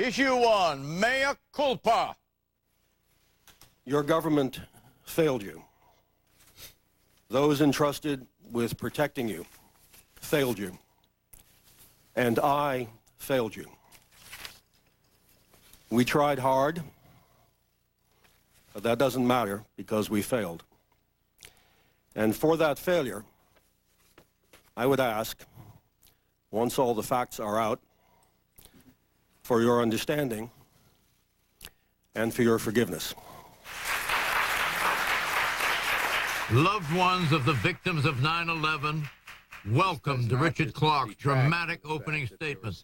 Issue 1, mea culpa. Your government failed you. Those entrusted with protecting you failed you. And I failed you. We tried hard, but that doesn't matter because we failed. And for that failure, I would ask, once all the facts are out, for your understanding and for your forgiveness. Loved ones of the victims of 9/11 welcomed Richard Clarke's dramatic opening statement.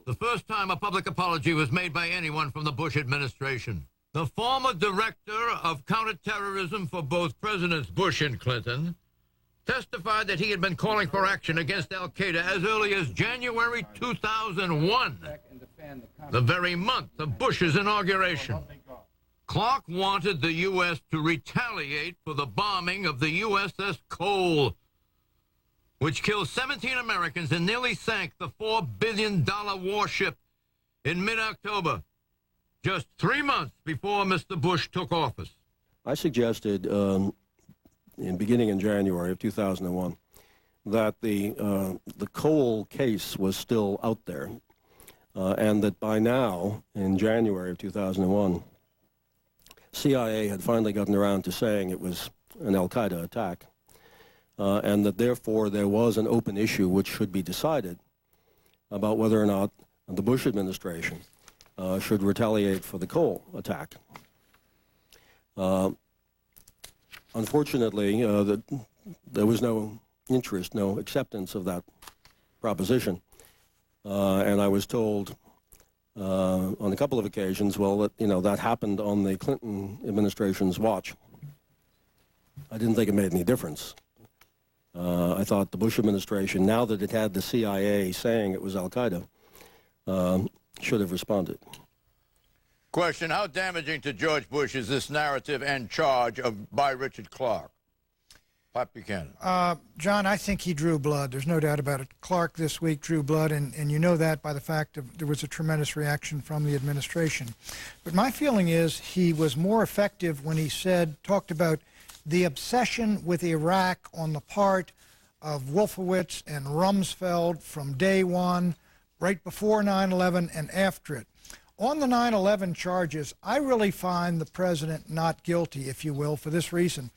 The first time a public apology was made by anyone from the Bush administration. The former director of counterterrorism for both Presidents Bush and Clinton testified that he had been calling for action against al-Qaeda as early as January 2001, the very month of Bush's inauguration. Clarke wanted the U.S. to retaliate for the bombing of the USS Cole, which killed 17 Americans and nearly sank the $4 billion warship in mid-October, just 3 months before Mr. Bush took office. I suggested, beginning in January of 2001, that the Cole case was still out there, and that by now, in January of 2001, CIA had finally gotten around to saying it was an al-Qaeda attack, and that therefore there was an open issue which should be decided about whether or not the Bush administration should retaliate for the Cole attack. Unfortunately, there was no interest, no acceptance of that proposition, and I was told on a couple of occasions, well, that happened on the Clinton administration's watch. I didn't think it made any difference. I thought the Bush administration, now that it had the CIA saying it was al-Qaeda, should have responded. Question, how damaging to George Bush is this narrative and charge by Richard Clarke? Pat Buchanan. John, I think he drew blood. There's no doubt about it. Clarke this week drew blood, and you know that by the fact that there was a tremendous reaction from the administration. But my feeling is he was more effective when he talked about the obsession with Iraq on the part of Wolfowitz and Rumsfeld from day one, right before 9/11 and after it. On the 9/11 charges, I really find the president not guilty, if you will, for this reason.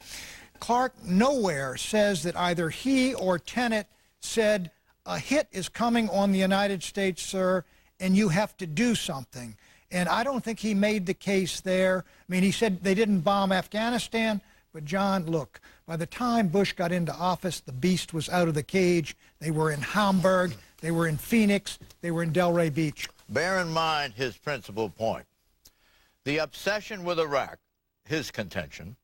Clarke nowhere says that either he or Tenet said, a hit is coming on the United States, sir, and you have to do something. And I don't think he made the case there. I mean, he said they didn't bomb Afghanistan, but John, look, by the time Bush got into office, the beast was out of the cage. They were in Hamburg, they were in Phoenix, they were in Delray Beach. Bear in mind his principal point. The obsession with Iraq, his contention,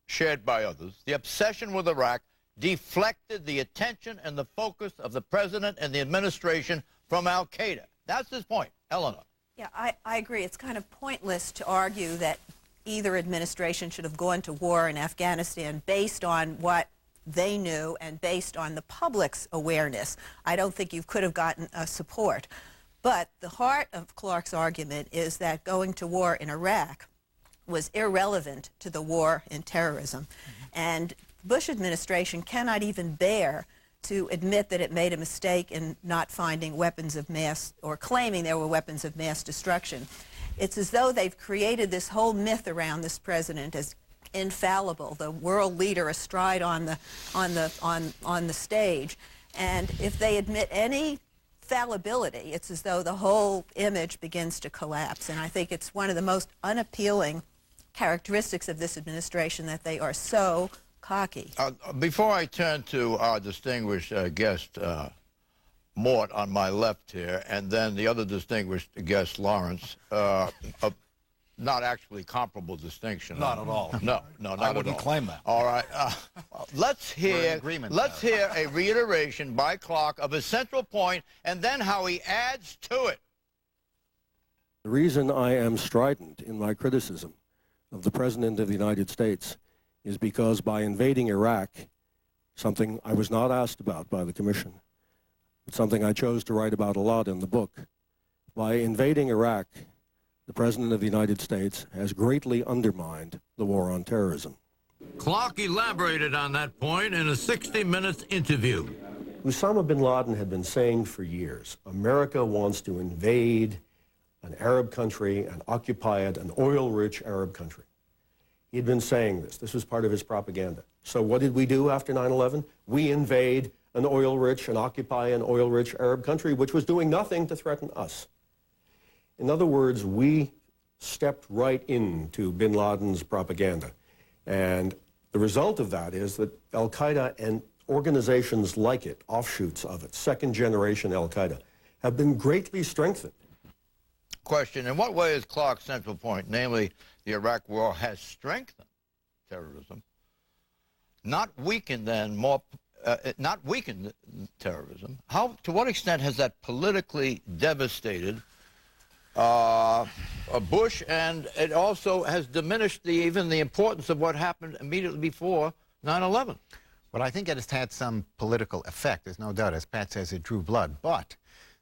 shared by others, the obsession with Iraq deflected the attention and the focus of the president and the administration from al-Qaeda. That's his point. Eleanor. Yeah, I agree. It's kind of pointless to argue that either administration should have gone to war in Afghanistan based on what they knew and based on the public's awareness. I don't think you could have gotten support. But the heart of Clarke's argument is that going to war in Iraq was irrelevant to the war in terrorism. And Bush administration cannot even bear to admit that it made a mistake in not finding weapons of mass, or claiming there were weapons of mass destruction. It's as though they've created this whole myth around this president as infallible, the world leader astride on the stage. And if they admit any fallibility, it's as though the whole image begins to collapse. And I think it's one of the most unappealing characteristics of this administration that they are so cocky. Before I turn to our distinguished guest, Mort, on my left here, and then the other distinguished guest, Lawrence, not actually comparable distinction. Not at all. No, not I wouldn't claim that. All right. Let's hear a reiteration by Clarke of his central point, and then how he adds to it. The reason I am strident in my criticism of the President of the United States is because by invading Iraq, something I was not asked about by the Commission, but something I chose to write about a lot in the book, by invading Iraq, the President of the United States has greatly undermined the war on terrorism. Clark elaborated on that point in a 60 Minutes interview. Osama bin Laden had been saying for years, America wants to invade an Arab country and occupy it, an oil-rich Arab country. He had been saying this. This was part of his propaganda. So what did we do after 9/11? We invade an oil-rich and occupy an oil-rich Arab country, which was doing nothing to threaten us. In other words, we stepped right into bin Laden's propaganda. And the result of that is that al-Qaeda and organizations like it, offshoots of it, second-generation al-Qaeda, have been greatly strengthened. Question, in what way is Clark's central point, namely the Iraq war has strengthened terrorism, not weakened terrorism? How, to what extent has that politically devastated Bush, and it also has diminished even the importance of what happened immediately before 9/11? Well, I think it has had some political effect. There's no doubt, as Pat says, it drew blood. But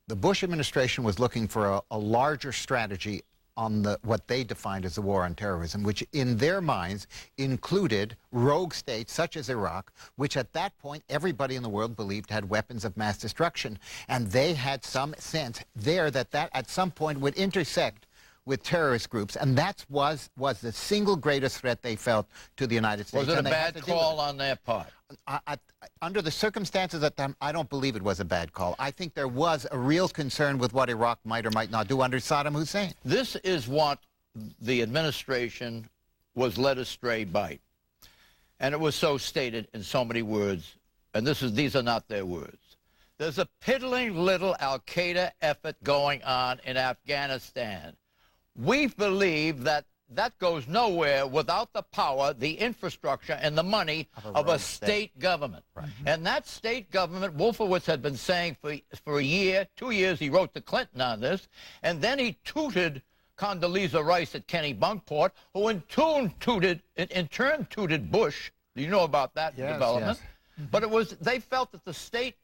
the Bush administration was looking for a larger strategy on what they defined as the war on terrorism, which in their minds included rogue states such as Iraq, which at that point everybody in the world believed had weapons of mass destruction. And they had some sense there that at some point would intersect with terrorist groups, and that was the single greatest threat they felt to the United States. Was it a bad call on their part? Under the circumstances at the time, I don't believe it was a bad call. I think there was a real concern with what Iraq might or might not do under Saddam Hussein. This is what the administration was led astray by. And it was so stated in so many words, and these are not their words. There's a piddling little al-Qaeda effort going on in Afghanistan. We believe that goes nowhere without the power, the infrastructure, and the money of a state government. Right. And that state government, Wolfowitz had been saying for a year, 2 years, he wrote to Clinton on this, and then he tooted Condoleezza Rice at Kennebunkport, who in turn tooted Bush. Do you know about that development? Yes. But they felt that the state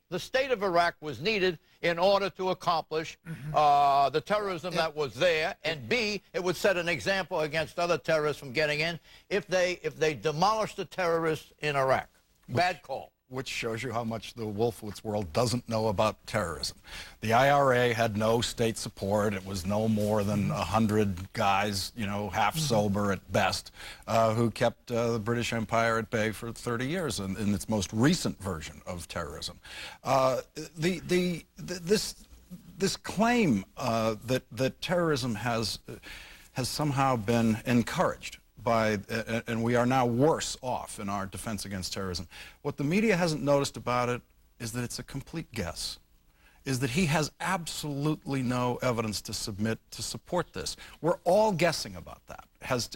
of Iraq was needed in order to accomplish the terrorism that was there, and B, it would set an example against other terrorists from getting in if they demolished the terrorists in Iraq. Bad call. Which shows you how much the Wolfowitz world doesn't know about terrorism. The IRA had no state support. It was no more than 100 guys, half sober at best, who kept the British Empire at bay for 30 years in its most recent version of terrorism. This claim that terrorism has somehow been encouraged and we are now worse off in our defense against terrorism. What the media hasn't noticed about it is that it's a complete guess, is that he has absolutely no evidence to submit to support this. We're all guessing about that. Have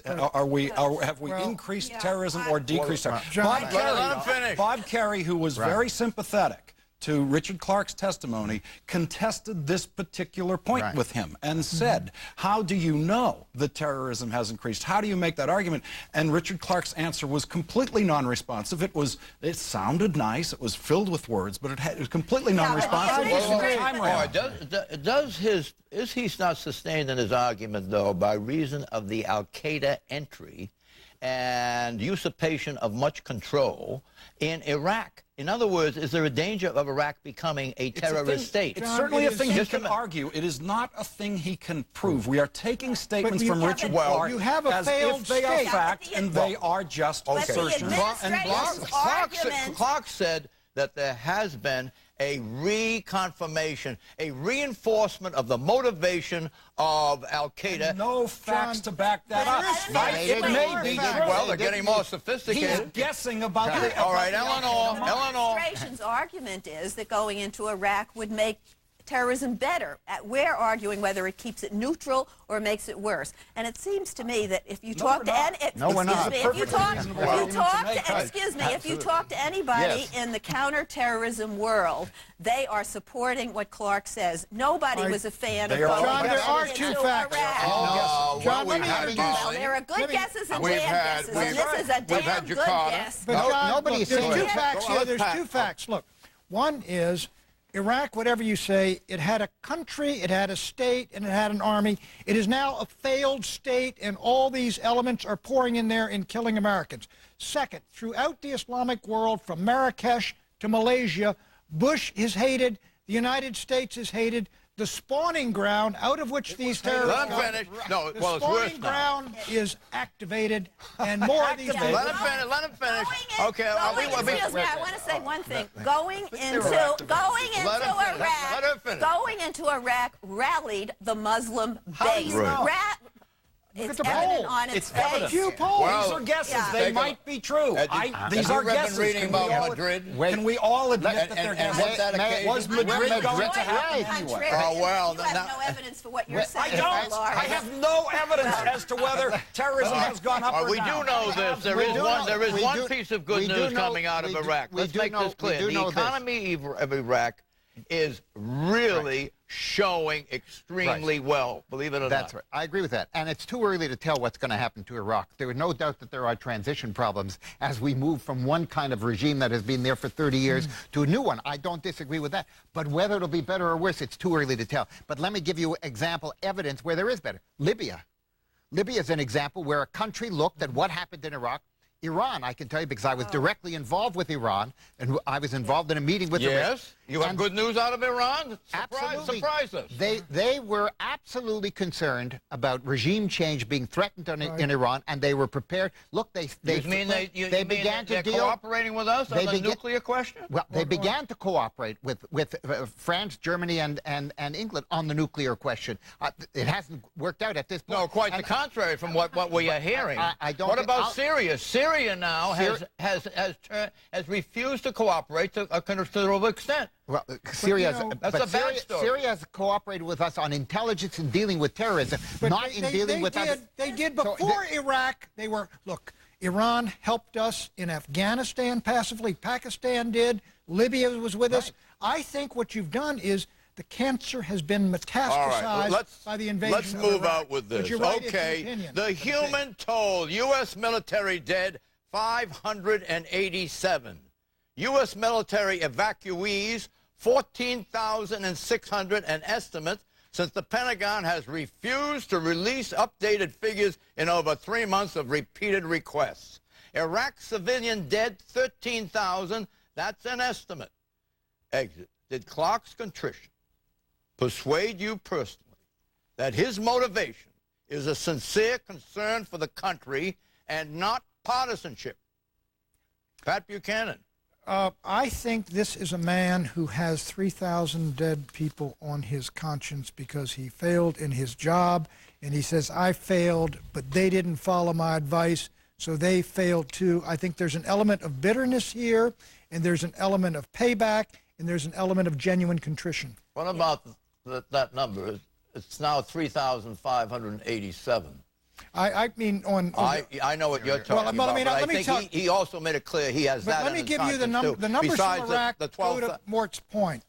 we increased terrorism or decreased terrorism? Bob Kerry, who was very sympathetic to Richard Clark's testimony, contested this particular point with him and said, how do you know that terrorism has increased? How do you make that argument? And Richard Clark's answer was completely non-responsive. It sounded nice, it was filled with words, but it was completely non-responsive. Is he not sustained in his argument, though, by reason of the al-Qaeda entry and usurpation of much control in Iraq? In other words, is there a danger of Iraq becoming a terrorist state? It's certainly a thing he can argue. It is not a thing he can prove. We are taking statements from Richard Clark as if they are fact, and they are just assertions. Clark said that there has been a reconfirmation, a reinforcement of the motivation of al-Qaeda. No facts to back that up. It may be. Well, they're getting more sophisticated. He's guessing about the... All right, Eleanor. The administration's argument is that going into Iraq would make terrorism better. We're arguing whether it keeps it neutral or makes it worse. And it seems to me that if you talk to if you talk to anybody in the counterterrorism world, they are supporting what Clark says. Nobody was a fan of going John, there are two facts. John, let me introduce. There are good guesses and bad guesses. And this is a damn good guess. But John, there's two facts here. There's two facts. Look, one is Iraq, whatever you say, it had a country, it had a state, and it had an army. It is now a failed state, and all these elements are pouring in there and killing Americans. Second, throughout the Islamic world, from Marrakesh to Malaysia, Bush is hated, the United States is hated. The spawning ground out of which these terrorists Let him finish. No, the well, it's worse spawning now. ground is activated, and more of these Yeah. people. Let him finish. Let him finish. Okay. Excuse me, I want to say one thing. Going into Iraq rallied the Muslim base. It's at the evident poll. on its It's face. evident. Few polls. Well, These are guesses. Yeah. They might be true. These are Have you guesses. been reading Can we about all- Madrid? Can we all admit that they're and guesses? what's that occasion? Was Madrid going to happen anyway? Oh, well, You have now- no evidence for what you're I saying, don't. Laura. I have no evidence as to whether terrorism has gone up or we down. do know this. There is one piece of good news coming out of Iraq. Let's make this clear. The economy of Iraq is really showing extremely well, believe it or not. That's right. I agree with that. And it's too early to tell what's going to happen to Iraq. There is no doubt that there are transition problems as we move from one kind of regime that has been there for 30 years to a new one. I don't disagree with that. But whether it'll be better or worse, it's too early to tell. But let me give you evidence where there is better. Libya. Libya is an example where a country looked at what happened in Iraq. Iran, I can tell you, because I was directly involved with Iran, and I was involved in a meeting with Yes? You have good news out of Iran? Absolutely. Surprise us. They were absolutely concerned about regime change being threatened in Iran, and they were prepared. Look, they began to deal. Cooperating with us on the nuclear question? Well, they began to cooperate with France, Germany, and England on the nuclear question. It hasn't worked out at this point. No, quite the contrary from what we are hearing. I don't what think- about Syria? Syria now has refused to cooperate to a considerable extent. Well, Syria story. has cooperated with us on intelligence and dealing with terrorism, not in dealing with us. They did before Iraq. Look, Iran helped us in Afghanistan passively. Pakistan did. Libya was with us. I think what you've done is the cancer has been metastasized by the invasion. Let's move out with this. But you're right, okay, it's an opinion. the human toll, U.S. military dead, 587. U.S. military evacuees, 14,600, an estimate, since the Pentagon has refused to release updated figures in over 3 months of repeated requests. Iraq civilian dead, 13,000. That's an estimate. Exit. Did Clark's contrition persuade you personally that his motivation is a sincere concern for the country and not partisanship? Pat Buchanan. I think this is a man who has 3,000 dead people on his conscience because he failed in his job, and he says, I failed, but they didn't follow my advice, so they failed too. I think there's an element of bitterness here, and there's an element of payback, and there's an element of genuine contrition. What about that number? It's now 3,587. I mean, I know what you're talking about, but I think he also made it clear he has that. Let me give you the numbers Besides from Iraq. the Go 12. to Mort's point.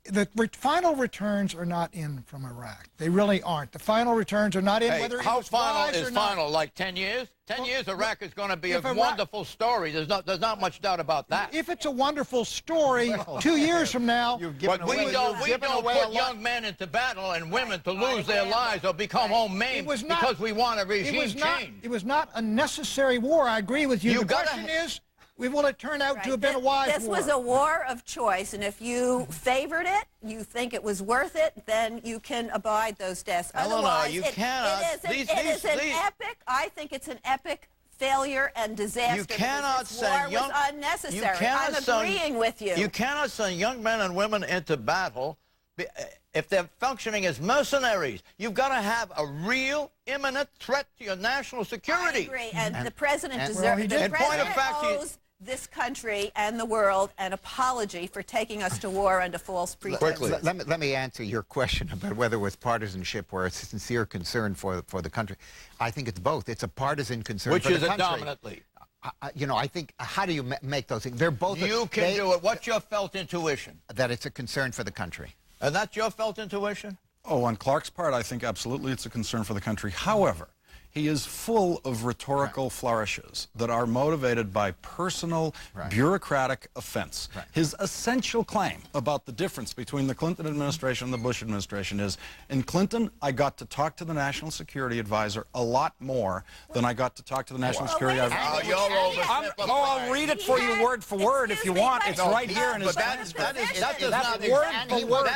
The final returns are not in from Iraq. They really aren't. The final returns are not in. Hey, Whether how it was final wise is or not. final? Like 10 years? 10 years, Iraq is going to be a if Iraq- wonderful story. There's not much doubt about that. If it's a wonderful story, 2 years from now, But we don't put young men into battle and women to lose their lives or become home maimed because we want a regime change. It was not a necessary war. I agree with you. The gotta- question is, will it turn out to have been a wise This war? was a war of choice, and if you favored it, you think it was worth it, then you can abide those deaths. Eleanor, Otherwise, you cannot. It is an epic. I think it's an epic failure and disaster. You cannot because this war was unnecessary. I'm agreeing with you. You cannot send young men and women into battle if they're functioning as mercenaries. You've got to have a real imminent threat to your national security. I agree, and the president owes this country and the world an apology for taking us to war under false pretenses. Let me answer your question about whether it was partisanship or a sincere concern for the country. I think it's both. It's a partisan concern Which for the is it country. dominantly? I think, how do you make those things? They're both. You can do it. What's your felt intuition? That it's a concern for the country. And that's your felt intuition? Oh, on Clark's part, I think absolutely it's a concern for the country. However, He is full of rhetorical flourishes that are motivated by personal, bureaucratic offense. His essential claim about the difference between the Clinton administration and the Bush administration is, in Clinton, I got to talk to the National Security Advisor a lot more than I got to talk to the National Security Advisor. I'll read it for you word for word if you want. It's right here in his That does not He was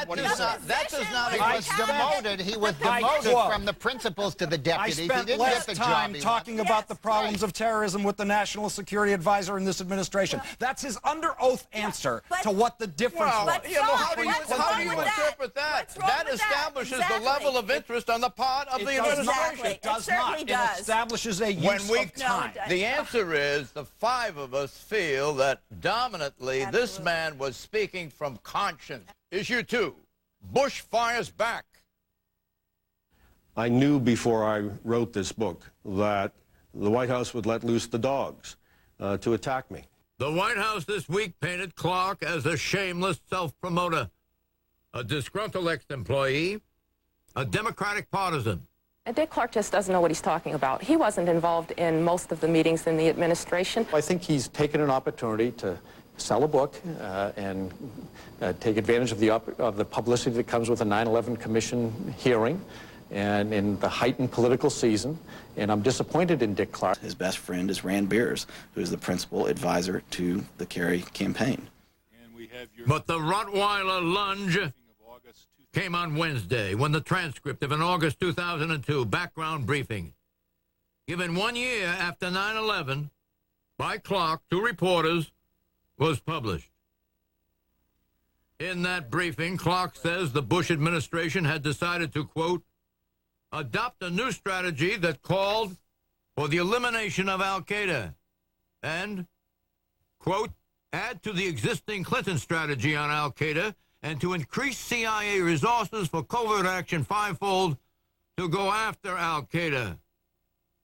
demoted. He was demoted from the principals to the deputies. I spent less time talking about the problems of terrorism with the National Security Advisor in this administration. That's his under oath answer to what the difference was. How do you interpret that? That establishes the level of interest on the part of the administration. It does not. It establishes a use of time. The answer is the five of us feel that dominantly this man was speaking from conscience. Issue 2, Bush fires back. I knew before I wrote this book that the White House would let loose the dogs to attack me. The White House this week painted Clark as a shameless self-promoter, a disgruntled ex-employee, a Democratic partisan. Dick Clark just doesn't know what he's talking about. He wasn't involved in most of the meetings in the administration. I think he's taken an opportunity to sell a book and take advantage of the publicity that comes with a 9/11 Commission hearing and in the heightened political season, and I'm disappointed in Dick Clark. His best friend is Rand Beers, who is the principal advisor to the Kerry campaign. But the Rottweiler lunge came on Wednesday when the transcript of an August 2002 background briefing, given 1 year after 9/11 by Clark to reporters, was published. In that briefing, Clark says the Bush administration had decided to, quote, adopt a new strategy that called for the elimination of al-Qaeda and, quote, add to the existing Clinton strategy on al-Qaeda and to increase CIA resources for covert action fivefold to go after al-Qaeda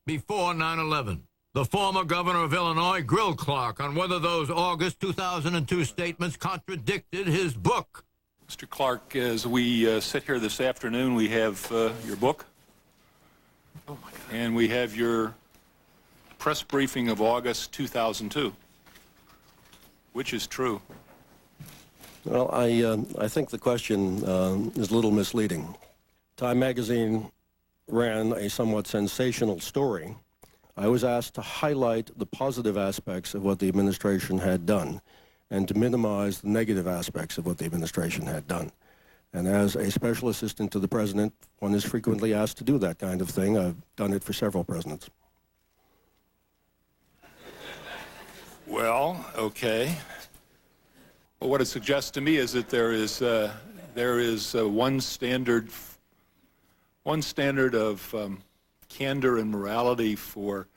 before 9/11. The former governor of Illinois grilled Clark on whether those August 2002 statements contradicted his book. Mr. Clark, as we sit here this afternoon, we have your book, and we have your press briefing of August 2002. Which is true? Well, I think the question is a little misleading. Time magazine ran a somewhat sensational story. I was asked to highlight the positive aspects of what the administration had done and to minimize the negative aspects of what the administration had done. And as a special assistant to the president, one is frequently asked to do that kind of thing. I've done it for several presidents. Well, okay. Well, what it suggests to me is that there is one standard of candor and morality for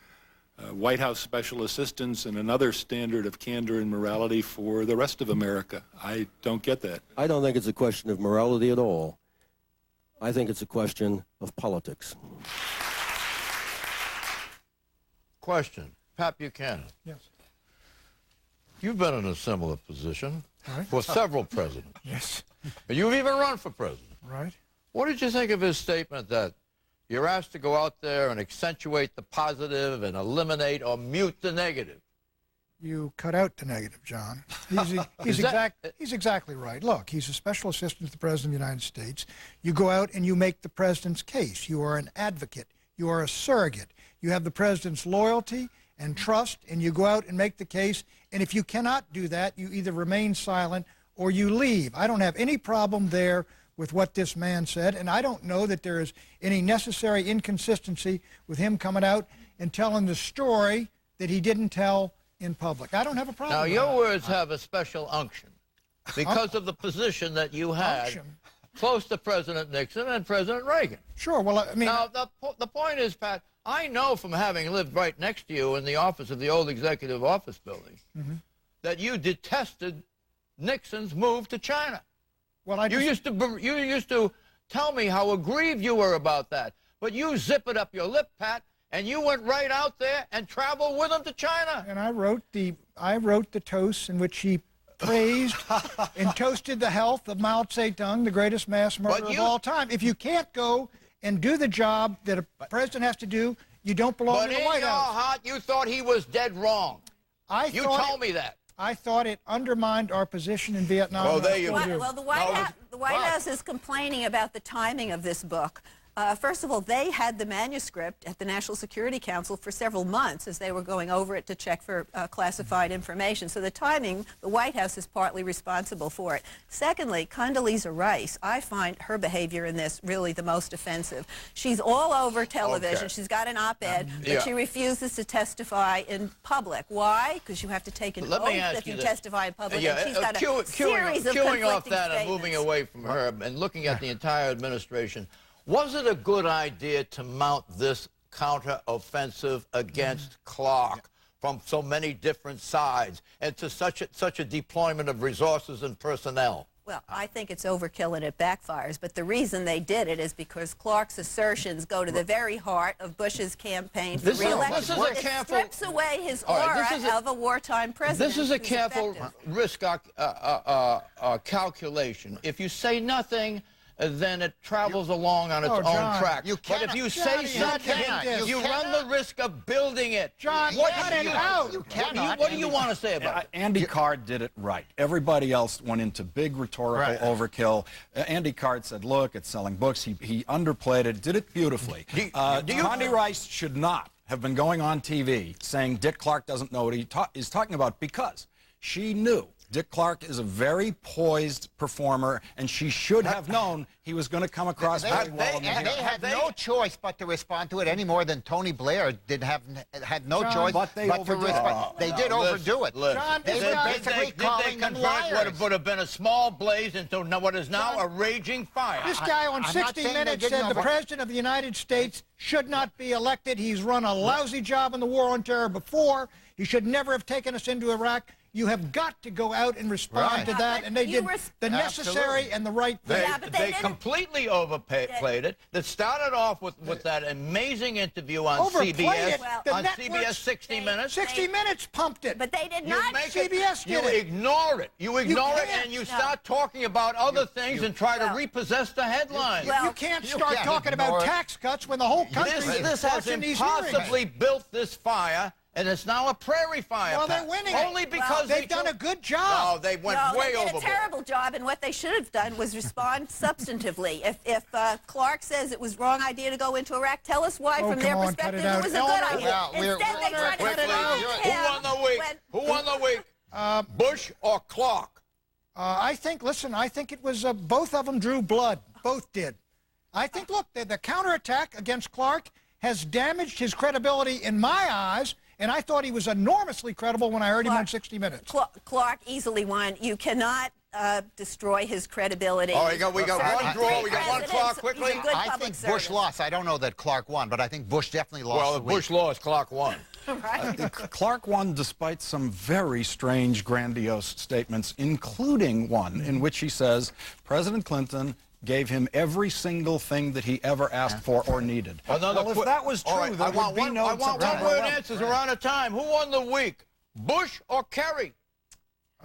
White House special assistants and another standard of candor and morality for the rest of America. I don't get that. I don't think it's a question of morality at all. I think it's a question of politics. Question. Pat Buchanan. Yes. You've been in a similar position for several presidents. Yes. You've even run for president. Right. What did you think of his statement that you're asked to go out there and accentuate the positive and eliminate or mute the negative? You cut out the negative, John. He's exactly right. Look, he's a special assistant to the President of the United States. You go out and you make the President's case. You are an advocate. You are a surrogate. You have the President's loyalty and trust, and you go out and make the case. And if you cannot do that, you either remain silent or you leave. I don't have any problem there with what this man said, and I don't know that there is any necessary inconsistency with him coming out and telling the story that he didn't tell in public. I don't have a problem Now, with your that. words have a special unction because of the position that you had close to President Nixon and President Reagan. Sure, well, I mean... Now, the point is, Pat, I know from having lived right next to you in the office of the old executive office building that you detested Nixon's move to China. Well, you used to tell me how aggrieved you were about that, but you zip it up your lip, Pat, and you went right out there and traveled with him to China. And I wrote the toast in which he praised and toasted the health of Mao Zedong, the greatest mass murderer of all time. If you can't go and do the job that a president has to do, you don't belong But in the White in your House. heart, you thought he was dead wrong. You told me that. I thought it undermined our position in Vietnam. Oh, and I there you still go. do. Well, the White House is complaining about the timing of this book. First of all, they had the manuscript at the National Security Council for several months as they were going over it to check for classified information. So the timing, the White House is partly responsible for it. Secondly, Condoleezza Rice, I find her behavior in this really the most offensive. She's all over television. Okay. She's got an op-ed, yeah. but she refuses to testify in public. Why? Because you have to take an Let oath me ask if you this. testify in public. Yeah, and she's got a series of queuing off conflicting that and moving statements. away from her and looking at the entire administration, was it a good idea to mount this counter-offensive against Clark from so many different sides and to such a deployment of resources and personnel? Well, I think it's overkill and it backfires, but the reason they did it is because Clark's assertions go to the very heart of Bush's campaign for re-election. This is a It careful, strips away his All aura right, this is of a wartime president. This is a who's careful effective. risk calculation. If you say nothing, then it travels along on its own John, track. you But if cannot- you say John, you cannot. something, you run the risk of building it. John, What cut do it you- out. You What cannot. do you want to say about it? Andy Card did it right. Everybody else went into big rhetorical overkill. Andy Card said, look, it's selling books. He underplayed it, did it beautifully. Condi Rice should not have been going on TV saying Dick Clark doesn't know what he is talking about, because she knew Dick Clark is a very poised performer, and she should have known he was going to come across very well. And they had no choice but to respond to it any more than Tony Blair had no choice but they to overdid it. respond. They did overdo it. John, They were basically calling them liars. What would have been a small blaze into what is now a raging fire. This guy on I'm not 60 saying they Minutes didn't said the know- President of the United States should not be elected. He's run a lousy job in the war on terror before. He should never have taken us into Iraq. You have got to go out and respond to that, and they did the necessary and the right thing. They completely overplayed it. That started off with that amazing interview on Overplayed CBS, it. The on networks- CBS 60 Minutes. 60 Minutes pumped it. But they did You not. make CBS it, you did it. ignore it. You ignore it, can't. and you start talking about other things and try to repossess the headlines. You can't start can't talking ignore about it. tax cuts when the whole country This is has watching these hearings. impossibly built this fire, and it's now a prairie fire. Well, they're Pat. winning Only it. because They've done a good job. No, they went No, way they did overboard. a terrible job, and what they should have done was respond substantively. If Clark says it was wrong idea to go into Iraq, tell us why Oh, from their come on, cut perspective it out. it was a Eleanor, good idea. well, we're- Instead, they tried to Quickly, defend who him won the week? when- Who won the week? Bush or Clark? I think it was both of them drew blood. Both did. I think, look, the counterattack against Clark has damaged his credibility in my eyes, and I thought he was enormously credible when I heard him on 60 Minutes. Clark easily won. You cannot destroy his credibility. Oh, we got one draw. We got one Clark quickly. He's a good I public think Bush servant. lost. I don't know that Clark won, but I think Bush definitely lost. Well, the if week. Bush lost, Clark won. Right. Clark won despite some very strange, grandiose statements, including one in which he says President Clinton gave him every single thing that he ever asked for or needed. Well, if that was true, All right, there I want would be no I want September one-word 11th. answers. We're out of time. Who won the week? Bush or Kerry?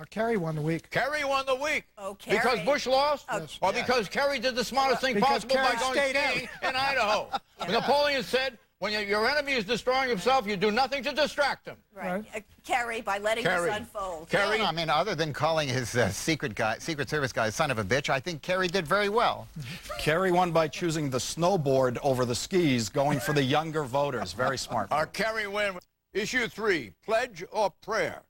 Kerry won the week. Kerry won the week. Oh, Kerry. Because Bush lost? Yes. Or because Kerry did the smartest thing Because possible by Kerry going stayed skiing in Idaho. Napoleon said, when your enemy is destroying himself, you do nothing to distract him. Right. Kerry, by letting Kerry. this unfold. Kerry, I mean, other than calling his Secret Service guy son of a bitch, I think Kerry did very well. Kerry won by choosing the snowboard over the skis, going for the younger voters. Very smart. our Kerry win. Issue 3, pledge or prayer?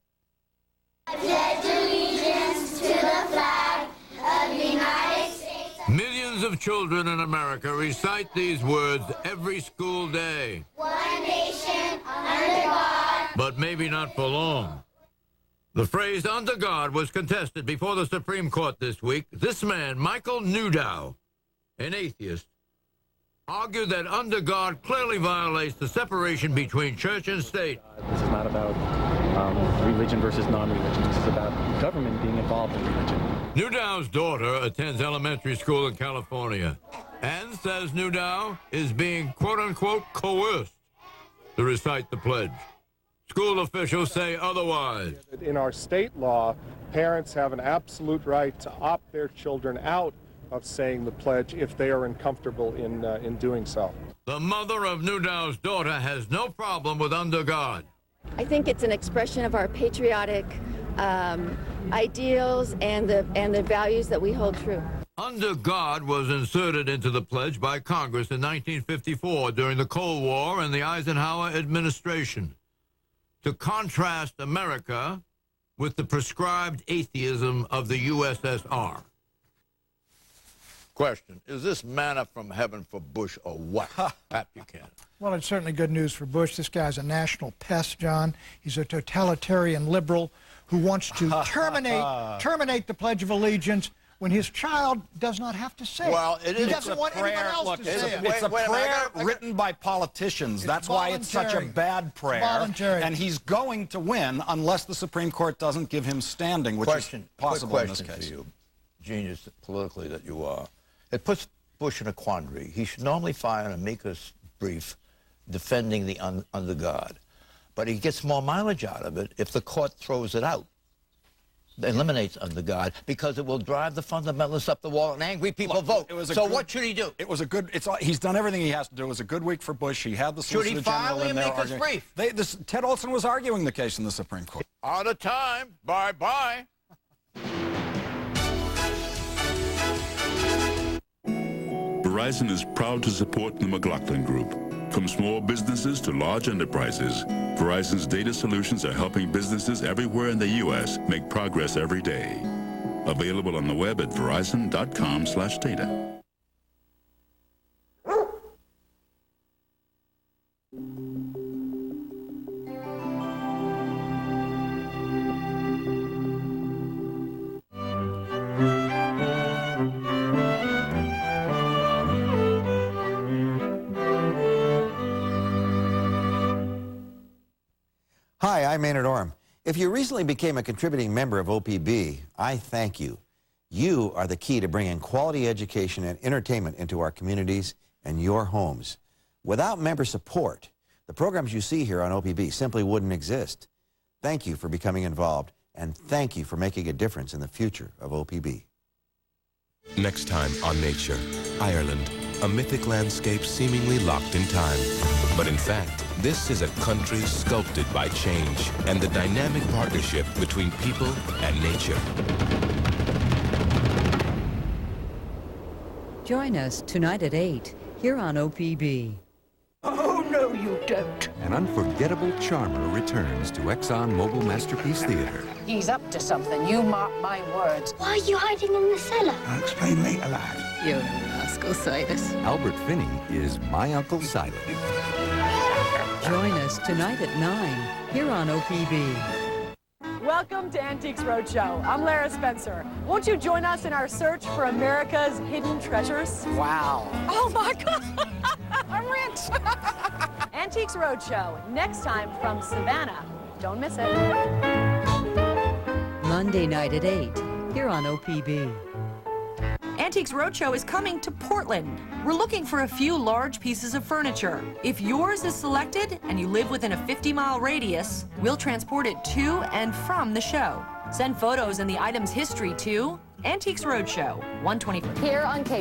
Millions of children in America recite these words every school day. One nation, under God. But maybe not for long. The phrase under God was contested before the Supreme Court this week. This man, Michael Newdow, an atheist, argued that under God clearly violates the separation between church and state. This is not about religion versus non-religion. This is about government being involved in religion. Newdow's daughter attends elementary school in California and says Newdow is being, quote-unquote, coerced to recite the pledge. School officials say otherwise. In our state law, parents have an absolute right to opt their children out of saying the pledge if they are uncomfortable in doing so. The mother of Newdow's daughter has no problem with Under God. I think it's an expression of our patriotic ideals and the values that we hold true. Under God was inserted into the pledge by Congress in 1954 during the Cold War and the Eisenhower administration to contrast America with the prescribed atheism of the USSR. Question, is this manna from heaven for Bush or what? Pat Buchanan. Well, it's certainly good news for Bush. This guy's a national pest, John. He's a totalitarian liberal who wants to terminate the Pledge of Allegiance when his child does not have to say it. Well, it is. He doesn't want anyone else to say it. It's a prayer written by politicians. That's why it's such a bad prayer. Voluntary. And he's going to win unless the Supreme Court doesn't give him standing, which is possible in this case. For you, genius politically that you are. It puts Bush in a quandary. He should normally file an amicus brief defending the under God. But he gets more mileage out of it if the court throws it out. Eliminates under God, because it will drive the fundamentalists up the wall and angry people vote. So what should he do? It was a good. He's done everything he has to do. It was a good week for Bush. He had the Solicitor General in there arguing. Should he file the amicus brief? Ted Olson was arguing the case in the Supreme Court. Out of time. Bye-bye. Verizon is proud to support the McLaughlin Group. From small businesses to large enterprises, Verizon's data solutions are helping businesses everywhere in the U.S. make progress every day. Available on the web at verizon.com/data. Hi, I'm Maynard Orem. If you recently became a contributing member of OPB, I thank you. You are the key to bringing quality education and entertainment into our communities and your homes. Without member support, the programs you see here on OPB simply wouldn't exist. Thank you for becoming involved, and thank you for making a difference in the future of OPB. Next time on Nature, Ireland, a mythic landscape seemingly locked in time. But in fact, this is a country sculpted by change and the dynamic partnership between people and nature. Join us tonight at 8 here on OPB. Oh, no, you don't. An unforgettable charmer returns to ExxonMobil Masterpiece Theater. He's up to something, you mark my words. Why are you hiding in the cellar? I'll explain later, lad. You're a rascal, Silas. Albert Finney is My Uncle Silas. Join us tonight at 9 here on OPB. Welcome to Antiques Roadshow. I'm Lara Spencer. Won't you join us in our search for America's hidden treasures? Wow. Oh my God, I'm rich. Antiques Roadshow, next time from Savannah. Don't miss it. Monday night at 8 here on OPB. Antiques Roadshow is coming to Portland. We're looking for a few large pieces of furniture. If yours is selected and you live within a 50-mile radius, we'll transport it to and from the show. Send photos and the item's history to Antiques Roadshow, 124. Here on Cape